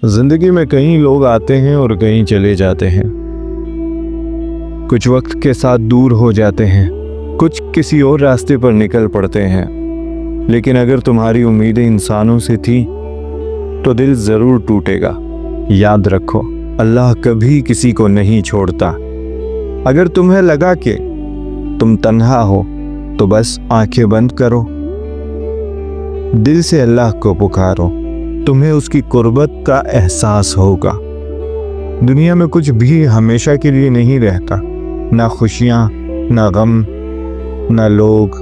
जिंदगी में कई लोग आते हैं और कहीं चले जाते हैं। कुछ वक्त के साथ दूर हो जाते हैं, कुछ किसी और रास्ते पर निकल पड़ते हैं। लेकिन अगर तुम्हारी उम्मीदें इंसानों से थी तो दिल जरूर टूटेगा। याद रखो, अल्लाह कभी किसी को नहीं छोड़ता। अगर तुम्हें लगा कि तुम तन्हा हो तो बस आंखें बंद करो, दिल से अल्लाह को पुकारो, तुम्हें उसकी कुर्बत का एहसास होगा। दुनिया में कुछ भी हमेशा के लिए नहीं रहता, ना खुशियाँ, ना गम, ना लोग।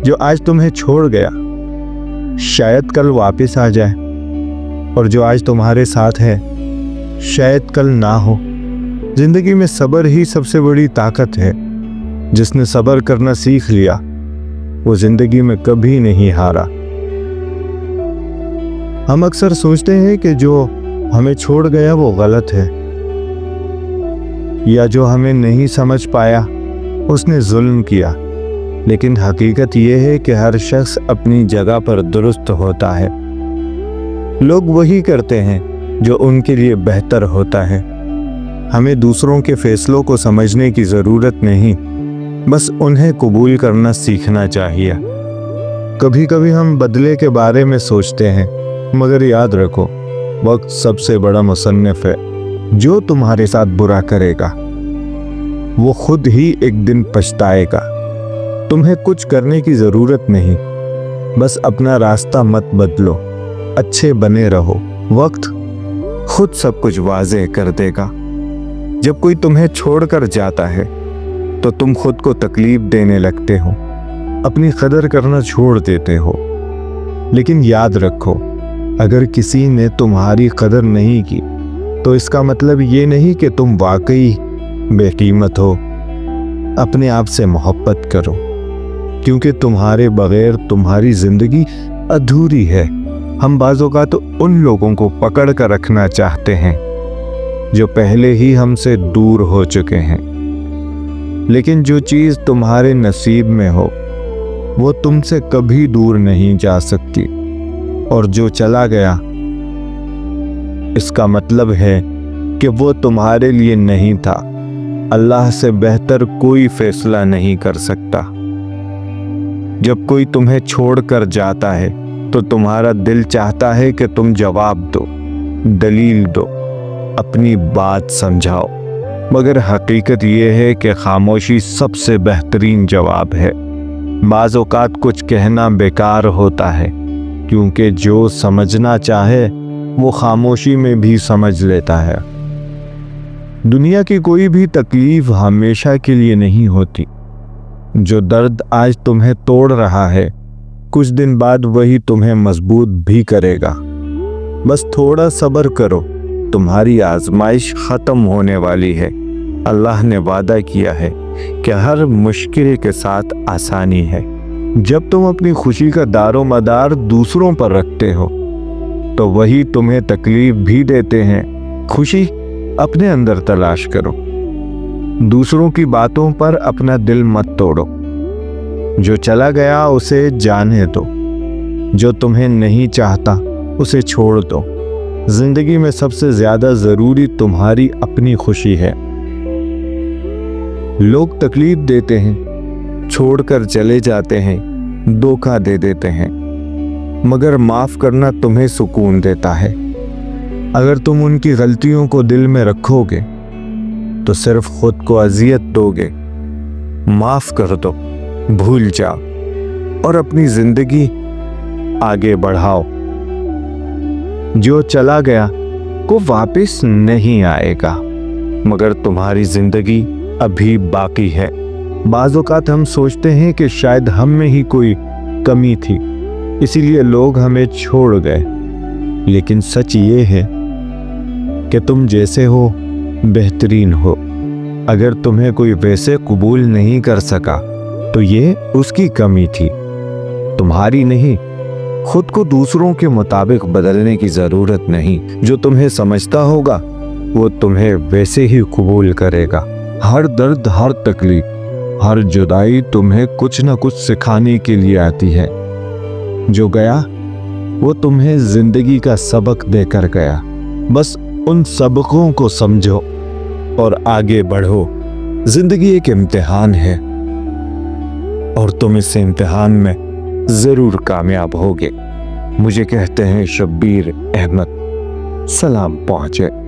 जो आज तुम्हें छोड़ गया शायद कल वापस आ जाए, और जो आज तुम्हारे साथ है शायद कल ना हो। जिंदगी में सब्र ही सबसे बड़ी ताकत है। जिसने सब्र करना सीख लिया वो जिंदगी में कभी नहीं हारा। हम अक्सर सोचते हैं कि जो हमें छोड़ गया वो गलत है, या जो हमें नहीं समझ पाया उसने जुल्म किया। लेकिन हकीकत ये है कि हर शख्स अपनी जगह पर दुरुस्त होता है। लोग वही करते हैं जो उनके लिए बेहतर होता है। हमें दूसरों के फैसलों को समझने की ज़रूरत नहीं, बस उन्हें कबूल करना सीखना चाहिए। कभी कभी हम बदले के बारे में सोचते हैं, मगर याद रखो, वक्त सबसे बड़ा मुसन्निफ है। जो तुम्हारे साथ बुरा करेगा वो खुद ही एक दिन पछताएगा। तुम्हें कुछ करने की ज़रूरत नहीं, बस अपना रास्ता मत बदलो, अच्छे बने रहो। वक्त खुद सब कुछ वाज़ेह कर देगा। जब कोई तुम्हें छोड़कर जाता है तो तुम खुद को तकलीफ देने लगते हो, अपनी कदर करना छोड़ देते हो। लेकिन याद रखो, अगर किसी ने तुम्हारी कदर नहीं की तो इसका मतलब ये नहीं कि तुम वाकई बेकीमत हो। अपने आप से मोहब्बत करो, क्योंकि तुम्हारे बगैर तुम्हारी जिंदगी अधूरी है। हम बाज़ औक़ात तो उन लोगों को पकड़ कर रखना चाहते हैं जो पहले ही हमसे दूर हो चुके हैं। लेकिन जो चीज़ तुम्हारे नसीब में हो वो तुमसे कभी दूर नहीं जा सकती, और जो चला गया इसका मतलब है कि वो तुम्हारे लिए नहीं था। अल्लाह से बेहतर कोई फैसला नहीं कर सकता। जब कोई तुम्हें छोड़कर जाता है तो तुम्हारा दिल चाहता है कि तुम जवाब दो, दलील दो, अपनी बात समझाओ, मगर हकीकत ये है कि खामोशी सबसे बेहतरीन जवाब है। बाज़ औक़ात कुछ कहना बेकार होता है, क्योंकि जो समझना चाहे वो खामोशी में भी समझ लेता है। दुनिया की कोई भी तकलीफ हमेशा के लिए नहीं होती। जो दर्द आज तुम्हें तोड़ रहा है कुछ दिन बाद वही तुम्हें मजबूत भी करेगा। बस थोड़ा सब्र करो, तुम्हारी आजमाइश ख़त्म होने वाली है। अल्लाह ने वादा किया है कि हर मुश्किल के साथ आसानी है। जब तुम अपनी खुशी का दारो मदार दूसरों पर रखते हो तो वही तुम्हें तकलीफ भी देते हैं। खुशी अपने अंदर तलाश करो, दूसरों की बातों पर अपना दिल मत तोड़ो। जो चला गया उसे जाने दो, जो तुम्हें नहीं चाहता उसे छोड़ दो। जिंदगी में सबसे ज्यादा जरूरी तुम्हारी अपनी खुशी है। लोग तकलीफ देते हैं, छोड़कर चले जाते हैं, धोखा दे देते हैं, मगर माफ करना तुम्हें सुकून देता है। अगर तुम उनकी गलतियों को दिल में रखोगे तो सिर्फ खुद को अजियत दोगे। माफ कर दो, भूल जाओ और अपनी जिंदगी आगे बढ़ाओ। जो चला गया वो वापस नहीं आएगा, मगर तुम्हारी जिंदगी अभी बाकी है। बाज़ औक़ात हम सोचते हैं कि शायद हम में ही कोई कमी थी, इसीलिए लोग हमें छोड़ गए। लेकिन सच ये है कि तुम जैसे हो बेहतरीन हो। अगर तुम्हें कोई वैसे कबूल नहीं कर सका तो ये उसकी कमी थी, तुम्हारी नहीं। खुद को दूसरों के मुताबिक बदलने की ज़रूरत नहीं। जो तुम्हें समझता होगा वो तुम्हें वैसे ही कबूल करेगा। हर दर्द, हर तकलीफ, हर जुदाई तुम्हें कुछ न कुछ सिखाने के लिए आती है। जो गया वो तुम्हें जिंदगी का सबक देकर गया। बस उन सबकों को समझो और आगे बढ़ो। जिंदगी एक इम्तिहान है और तुम इस इम्तिहान में जरूर कामयाब होगे। मुझे कहते हैं शब्बीर अहमद। सलाम पहुंचे।